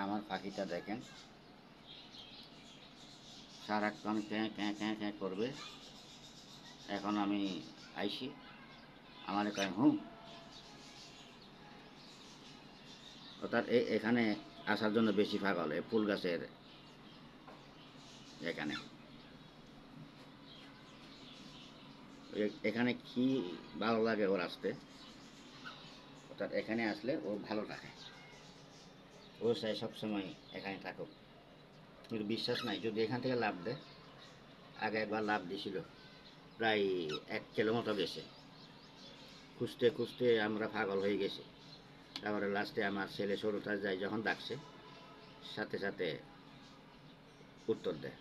আমার পাখিটা দেখেন, সারাক্ষণ ক্যাঁ ক্যাঁ ক্যাঁ ক্যাঁ করবে। এখন আমি আইসি, আমার কয় হুম, অর্থাৎ এখানে আসার জন্য বেশি পাগল, এই ফুল গাছের এখানে। এখানে কি ভালো লাগে ওর আসতে, অর্থাৎ এখানে আসলে ও ভালো থাকে, ও চাই সবসময় এখানে থাকুক। কিন্তু বিশ্বাস নাই, যদি এখান থেকে লাভ দেয়, আগে একবার লাভ দিয়েছিল, প্রায় 1 কিলো মতো গেছে, খুঁজতে খুঁজতে আমরা পাগল হয়ে গেছি। তারপরে লাস্টে আমার ছেলে সরুটা যায়, যখন ডাকছে সাথে সাথে উত্তর দেয়,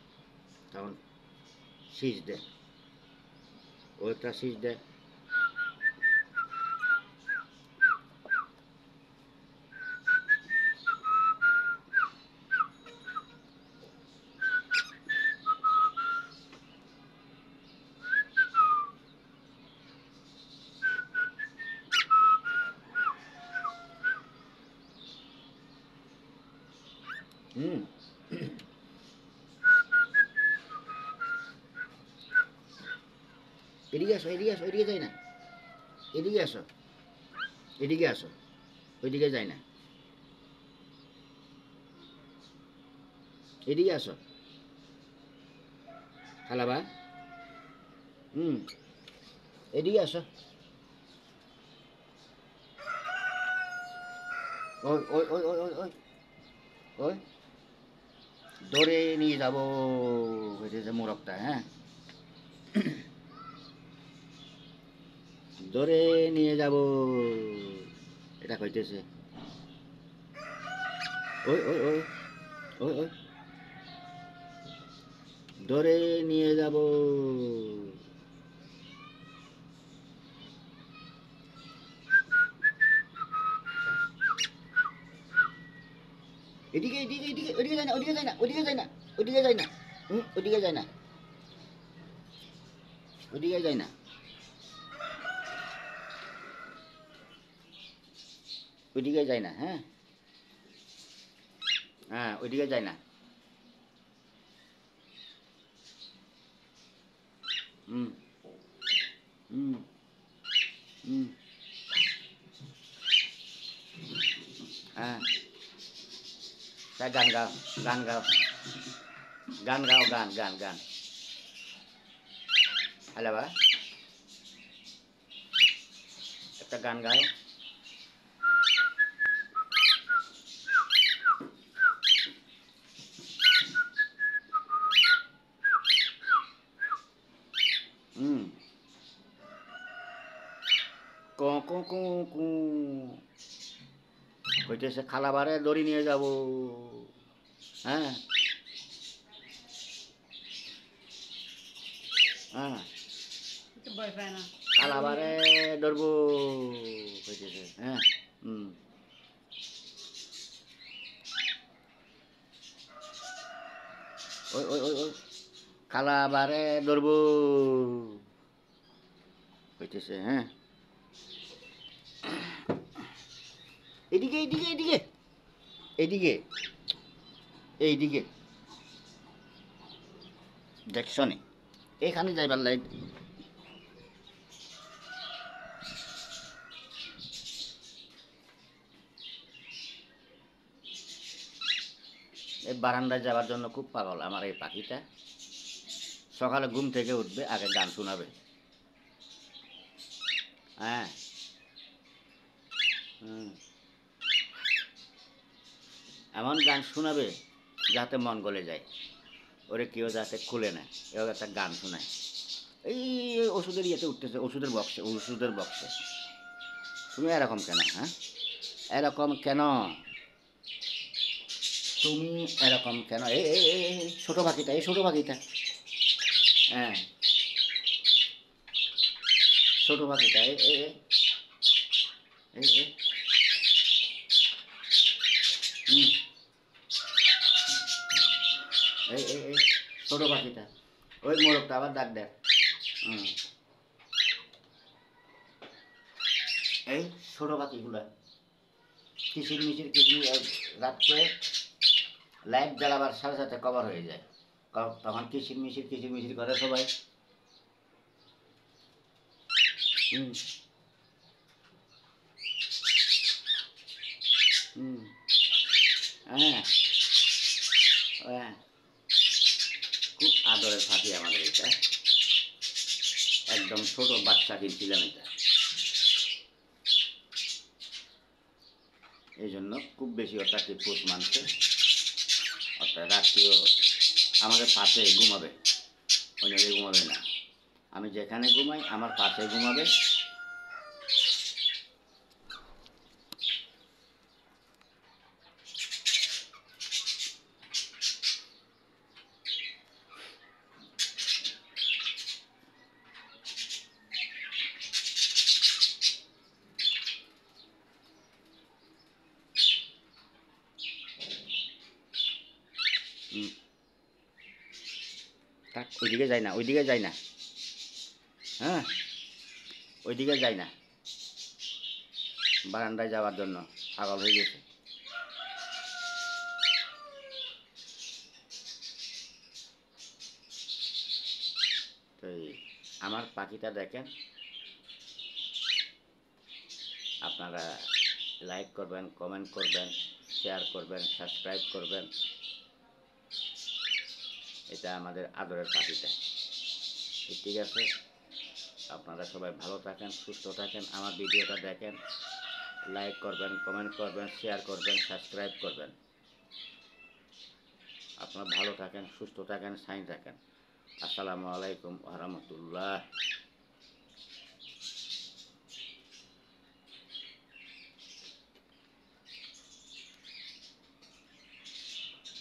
তখন শীষ দেয়, ও একটা শীষ দেয়। হুম, এদিকে আসো, এদিকে আসো, এদিকে যাই না, এদিকে আসো, এদিকে আসো, ওইদিকে যাই না, এদিকে আসো খালাবা। হুম, এদিকে আসো। ওই ওই ওই ওই ওই ওই ওই ধরে নিয়ে যাবো, হইতেছে মোরগটা, হ্যাঁ, ধরে নিয়ে যাব, এটা কইতেছে। ওই ওই ওই ওই ওই ধরে নিয়ে যাব। এদিকে এদিকে এদিকে, ওদিকে যায় না, ওদিকে যায় না, ওদিকে যায় না, ওদিকে যায় না, ওদিকে যায় না, ওদিকে যায় না, ওইদিকে যায় না, হ্যাঁ, হ্যাঁ, ওইদিকে যায় না। হুম, হুম, হুম, হ্যাঁ, তা গান গাও, গান গাও, গান গাও, গান গান গান। হ্যালো বা, একটা গান গাও। হুম, ক ক ক ক কইতেছে খালাবারে দড়ি নিয়ে যাব, হ্যাঁ, হ্যাঁ, ভয় পায় না। খালাবারে ধরবো কইতেছে, হ্যাঁ, হুম, ওই ওই ওই ওই খালাবারে ধরবো কইতেছে, হ্যাঁ, এদিকে এদিকে এদিকে, এদিকে এইদিকে, দেখছো নি, এখানে যাইবার লাই। এই বারান্দায় যাওয়ার জন্য খুব পাগল আমার এই পাখিটা। সকালে ঘুম থেকে উঠবে, আগে গান শোনাবে, হ্যাঁ, হুম, এমন গান শোনাবে যাতে মন গলে যায়, ওরে কেউ যাতে খুলে নেয়, এও একটা গান শোনায়। এই ওষুধের ইয়েতে উঠতেছে, ওষুধের বক্সে, ওষুধের বক্সে। তুমি এরকম কেন, হ্যাঁ, এরকম কেন, তুমি এরকম কেন, এই ছোট পাখিটা, এই ছোট পাখিটা, হ্যাঁ, ছোট পাখিটা, এই এই এই এই এই, হুম, এই ছোট পাখিটা, ওই মোরগটা আবার ডাক দেয়, হুম, এই ছোট পাখিগুলা কিচির মিচির কিচির রাত্রে লাইট জ্বালাবার সাথে সাথে কভার হয়ে যায়, তখন কিচির মিচির করে সবাই। হুম হুম হ্যাঁ হ্যাঁ, খুব আদরের পাখি আমাদের এটা, একদম ছোট বাচ্চা কিনছিলাম এটা, এই জন্য খুব বেশি অর্থাৎ পোষ মানছে, অর্থাৎ রাত্রিও আমাদের পাশে ঘুমাবে, অন্য জায়গায় ঘুমাবে না। আমি যেখানে ঘুমাই আমার পাশে ঘুমাবে। হুম, থাক, ওইদিকে যাই না, ওইদিকে যাই না, হ্যাঁ, ওইদিকে যাই না, বারান্দায় যাওয়ার জন্য পাগল হয়ে গেছে। তো আমার পাখিটা দেখেন, আপনারা লাইক করবেন, কমেন্ট করবেন, শেয়ার করবেন, সাবস্ক্রাইব করবেন। এটা আমাদের আদরের পাখিটা। ঠিক আছে, আপনারা সবাই ভালো থাকেন, সুস্থ থাকেন, আমার ভিডিওটা দেখেন, লাইক করবেন, কমেন্ট করবেন, শেয়ার করবেন, সাবস্ক্রাইব করবেন। আপনারা ভালো থাকেন, সুস্থ থাকেন, সাইন থাকেন। আসসালামু আলাইকুম ওয়া রাহমাতুল্লাহ।